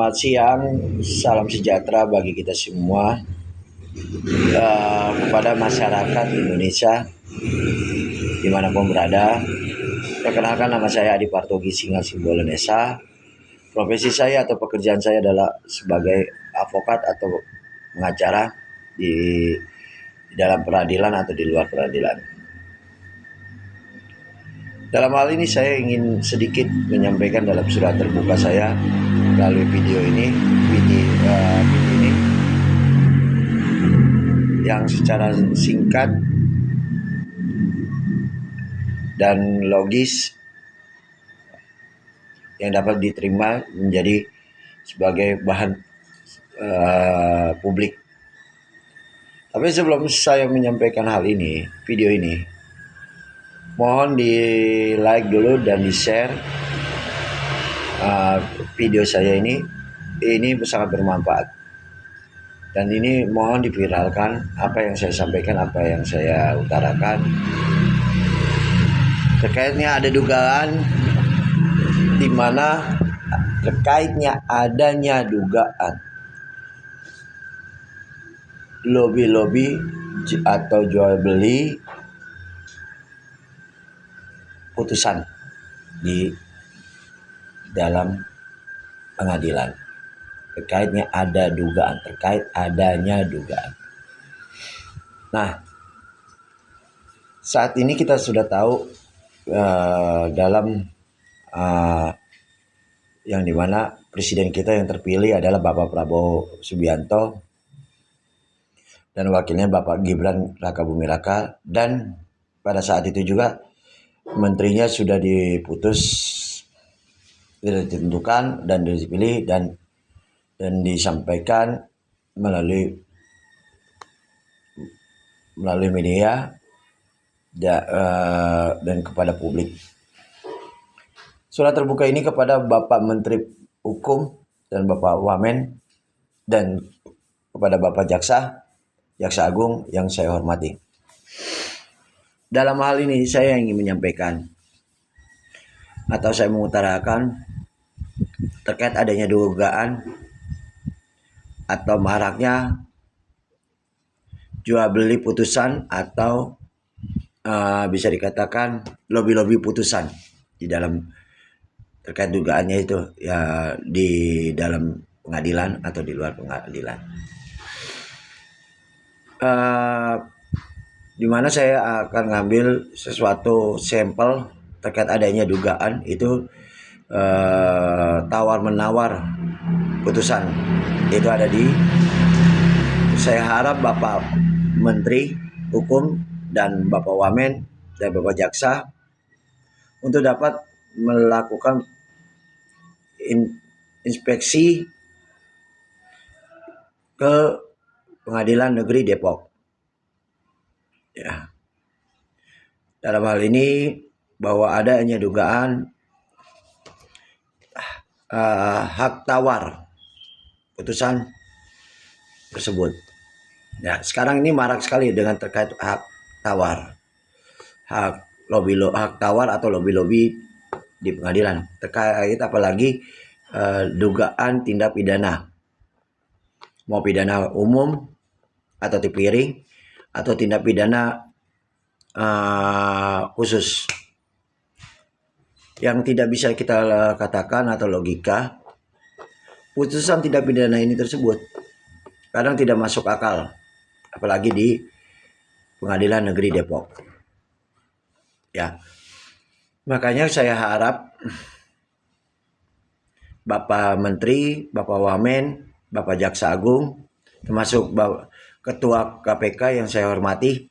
Selamat siang, salam sejahtera bagi kita semua, kepada masyarakat Indonesia dimanapun berada. Perkenalkan, nama saya Adi Partogi Singa Simbolen Esa. Profesi saya atau pekerjaan saya adalah sebagai advokat atau pengacara di dalam peradilan atau di luar peradilan. Dalam hal ini saya ingin sedikit menyampaikan dalam surat terbuka saya melalui video ini yang secara singkat dan logis yang dapat diterima menjadi sebagai bahan publik. Tapi sebelum saya menyampaikan hal ini, video ini, mohon di like dulu dan di share video saya ini sangat bermanfaat, dan ini mohon diviralkan apa yang saya sampaikan, apa yang saya utarakan. Terkaitnya ada dugaan di mana adanya dugaan lobby atau jual beli putusan di dalam pengadilan. Terkait adanya dugaan. Nah, saat ini kita sudah tahu dalam yang dimana presiden kita yang terpilih adalah Bapak Prabowo Subianto dan wakilnya Bapak Gibran Rakabuming Raka, dan pada saat itu juga menterinya sudah ditentukan dan dipilih dan disampaikan melalui media dan kepada publik. Surat terbuka ini kepada Bapak Menteri Hukum dan Bapak Wamen dan kepada Bapak Jaksa Agung yang saya hormati. Dalam hal ini saya ingin menyampaikan atau saya mengutarakan terkait adanya dugaan atau maraknya jual beli putusan atau bisa dikatakan lobby putusan di dalam terkait dugaannya itu ya di dalam pengadilan atau di luar pengadilan. Di mana saya akan ngambil sesuatu sampel terkait adanya dugaan itu tawar-menawar putusan. Itu ada saya harap Bapak Menteri Hukum dan Bapak Wamen dan Bapak Jaksa untuk dapat melakukan inspeksi ke Pengadilan Negeri Depok. Ya. Dalam hal ini bahwa adanya dugaan hak tawar putusan tersebut. Ya, sekarang ini marak sekali dengan terkait hak tawar, hak tawar atau lobby di pengadilan, terkait apalagi dugaan tindak pidana, mau pidana umum atau tipiring atau tindak pidana khusus yang tidak bisa kita katakan atau logika. Putusan tindak pidana ini tersebut kadang tidak masuk akal, apalagi di Pengadilan Negeri Depok. Ya, makanya saya harap Bapak Menteri, Bapak Wamen, Bapak Jaksa Agung, termasuk Ketua KPK yang saya hormati,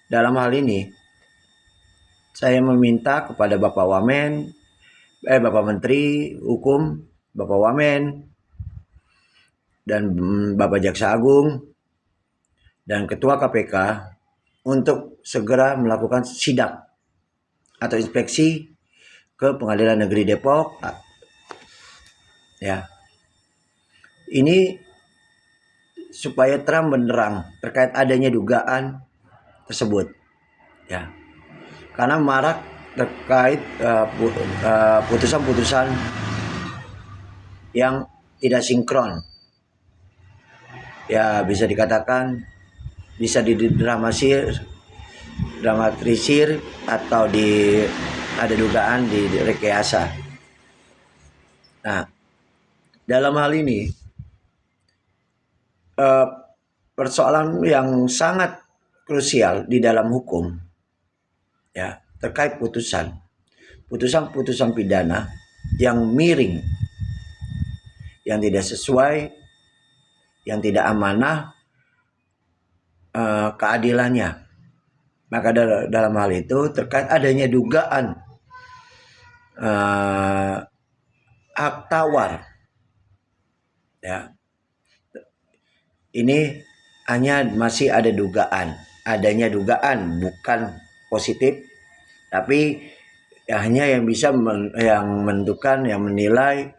dalam hal ini saya meminta kepada Bapak Menteri Hukum, Bapak Wamen, dan Bapak Jaksa Agung dan Ketua KPK untuk segera melakukan sidak atau inspeksi ke Pengadilan Negeri Depok. Ya, ini supaya terang benderang terkait adanya dugaan tersebut. Ya, karena marak terkait putusan-putusan yang tidak sinkron. Ya bisa dikatakan bisa dramatisir atau ada dugaan di rekayasa. Nah, dalam hal ini persoalan yang sangat krusial di dalam hukum ya terkait putusan pidana yang miring, yang tidak sesuai, yang tidak amanah keadilannya. Maka dalam hal itu terkait adanya dugaan hak tawar, ya ini hanya masih ada adanya dugaan, bukan positif, tapi hanya yang bisa yang menentukan, yang menilai,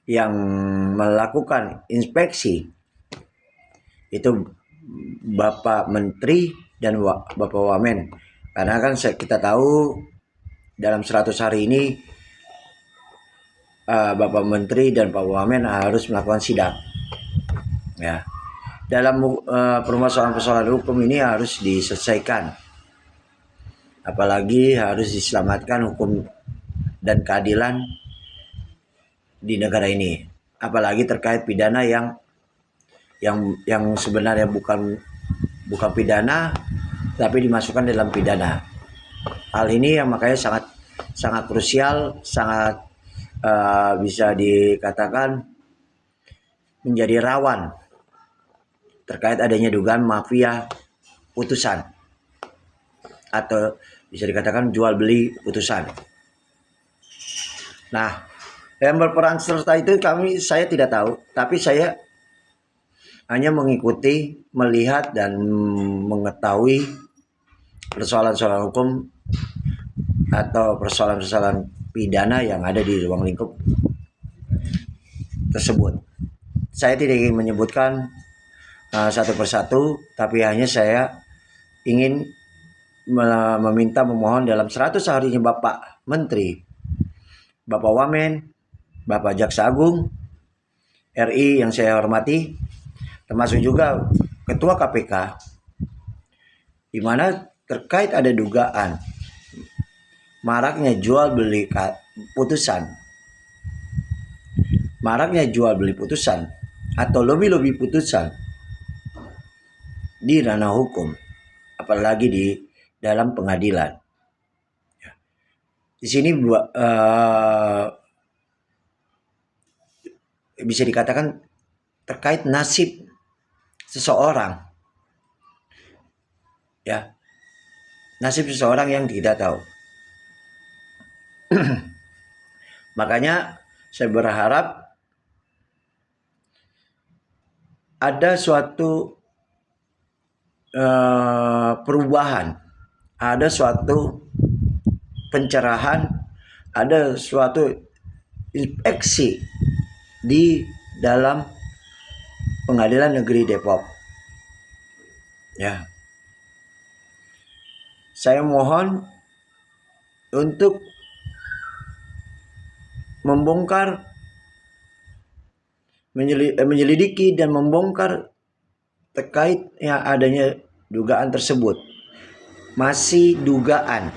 yang melakukan inspeksi itu Bapak Menteri dan Bapak Wamen. Karena kan kita tahu dalam 100 hari ini Bapak Menteri dan Pak Wamen harus melakukan sidang. Ya, dalam permasalahan-permasalahan hukum ini harus diselesaikan. Apalagi harus diselamatkan hukum dan keadilan di negara ini. Apalagi terkait pidana yang sebenarnya bukan pidana tapi dimasukkan dalam pidana. Hal ini yang makanya sangat krusial, sangat bisa dikatakan menjadi rawan terkait adanya dugaan mafia putusan atau bisa dikatakan jual beli putusan. Nah, yang berperan serta itu saya tidak tahu, tapi saya hanya mengikuti, melihat dan mengetahui persoalan-persoalan hukum atau persoalan-persoalan pidana yang ada di ruang lingkup tersebut. Saya tidak ingin menyebutkan satu persatu, tapi hanya saya ingin memohon dalam 100 harinya Bapak Menteri, Bapak Wamen, Bapak Jaksa Agung RI yang saya hormati, termasuk juga Ketua KPK, di mana terkait ada dugaan maraknya jual beli putusan atau lobby putusan di ranah hukum, apalagi di dalam pengadilan. Di sini bisa dikatakan terkait nasib seseorang, ya, nasib seseorang yang tidak tahu. Makanya saya berharap ada suatu perubahan, ada suatu pencerahan, ada suatu inspeksi di dalam Pengadilan Negeri Depok. Ya, saya mohon untuk membongkar, menyelidiki dan membongkar terkait yang adanya dugaan tersebut. Masih dugaan,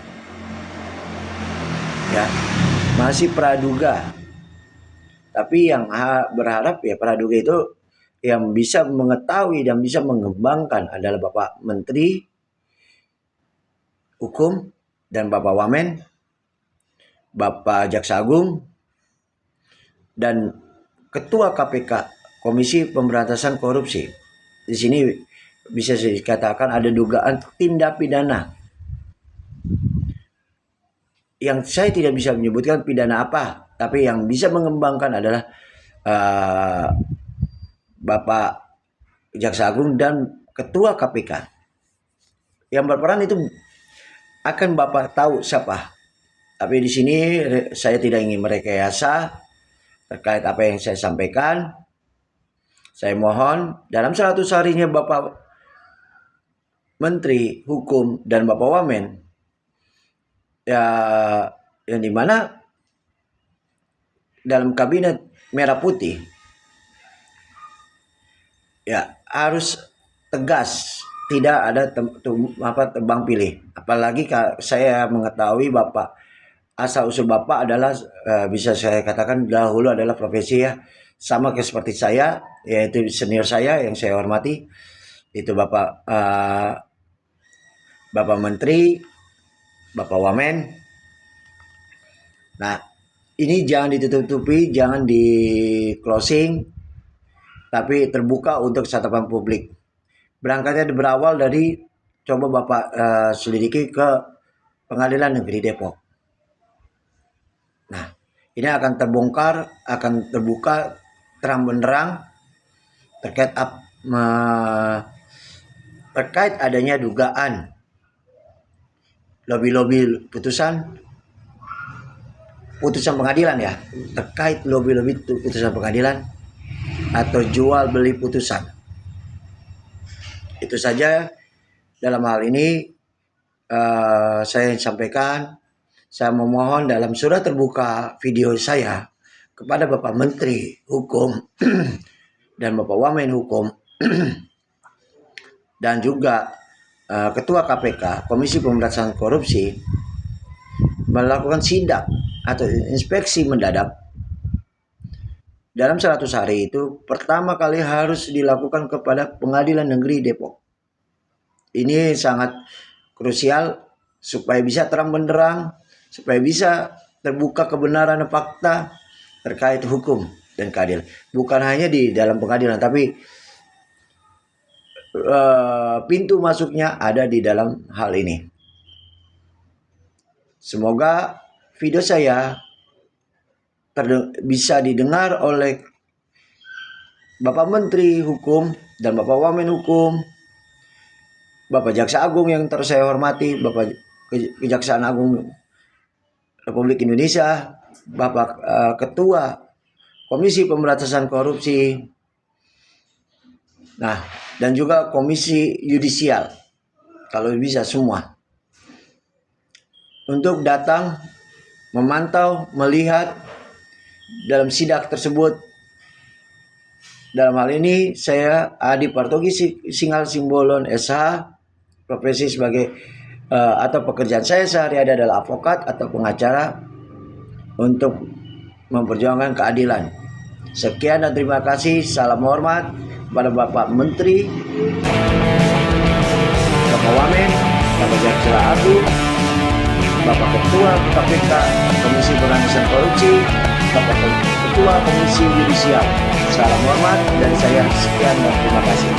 ya, masih praduga. Tapi yang berharap ya praduga itu yang bisa mengetahui dan bisa mengembangkan adalah Bapak Menteri Hukum dan Bapak Wamen, Bapak Jaksa Agung, dan Ketua KPK, Komisi Pemberantasan Korupsi. Di sini bisa dikatakan ada dugaan tindak pidana. Yang saya tidak bisa menyebutkan pidana apa, tapi yang bisa mengembangkan adalah Bapak Jaksa Agung dan Ketua KPK. Yang berperan itu akan Bapak tahu siapa. Tapi di sini saya tidak ingin merekayasa terkait apa yang saya sampaikan. Saya mohon dalam 100 harinya Bapak Menteri Hukum dan Bapak Wamen, ya, yang dimana dalam kabinet merah putih, ya harus tegas, tidak ada tebang pilih. Apalagi saya mengetahui Bapak, asal usul Bapak adalah bisa saya katakan dahulu adalah profesi ya, sama seperti saya, yaitu senior saya yang saya hormati, itu Bapak Menteri, Bapak Wamen. Nah, ini jangan ditutupi, jangan di closing, tapi terbuka untuk satapan publik. Berangkatnya berawal dari coba Bapak selidiki ke Pengadilan Negeri Depok. Nah, ini akan terbongkar, akan terbuka terang benderang terkait adanya dugaan lobby-lobby putusan pengadilan ya, terkait lobby-lobby putusan pengadilan atau jual beli putusan. Itu saja dalam hal ini saya sampaikan. Saya memohon dalam surat terbuka video saya kepada Bapak Menteri Hukum dan Bapak Wamen Hukum dan juga Ketua KPK, Komisi Pemberantasan Korupsi, melakukan sidak atau inspeksi mendadak dalam 100 hari itu pertama kali harus dilakukan kepada Pengadilan Negeri Depok. Ini sangat krusial supaya bisa terang benderang, supaya bisa terbuka kebenaran dan fakta terkait hukum dan keadilan. Bukan hanya di dalam pengadilan, tapi pintu masuknya ada di dalam hal ini. Semoga video saya bisa didengar oleh Bapak Menteri Hukum dan Bapak Wamen Hukum, Bapak Jaksa Agung yang saya hormati, Bapak Kejaksaan Agung Republik Indonesia, Bapak Ketua Komisi Pemberantasan Korupsi, nah, dan juga Komisi Yudisial, kalau bisa semua, untuk datang memantau, melihat dalam sidak tersebut. Dalam hal ini saya Adi Partogi Singal Simbolon SH, profesi sebagai atau pekerjaan saya sehari-hari adalah advokat atau pengacara untuk memperjuangkan keadilan. Sekian dan terima kasih. Salam hormat kepada Bapak Menteri, Bapak Wamen, Bapak Jaksa Agung, Bapak Ketua KPK, Komisi Pemberantasan Korupsi, Bapak Ketua Komisi Yudisial. Salam hormat dari saya. Sekian dan terima kasih.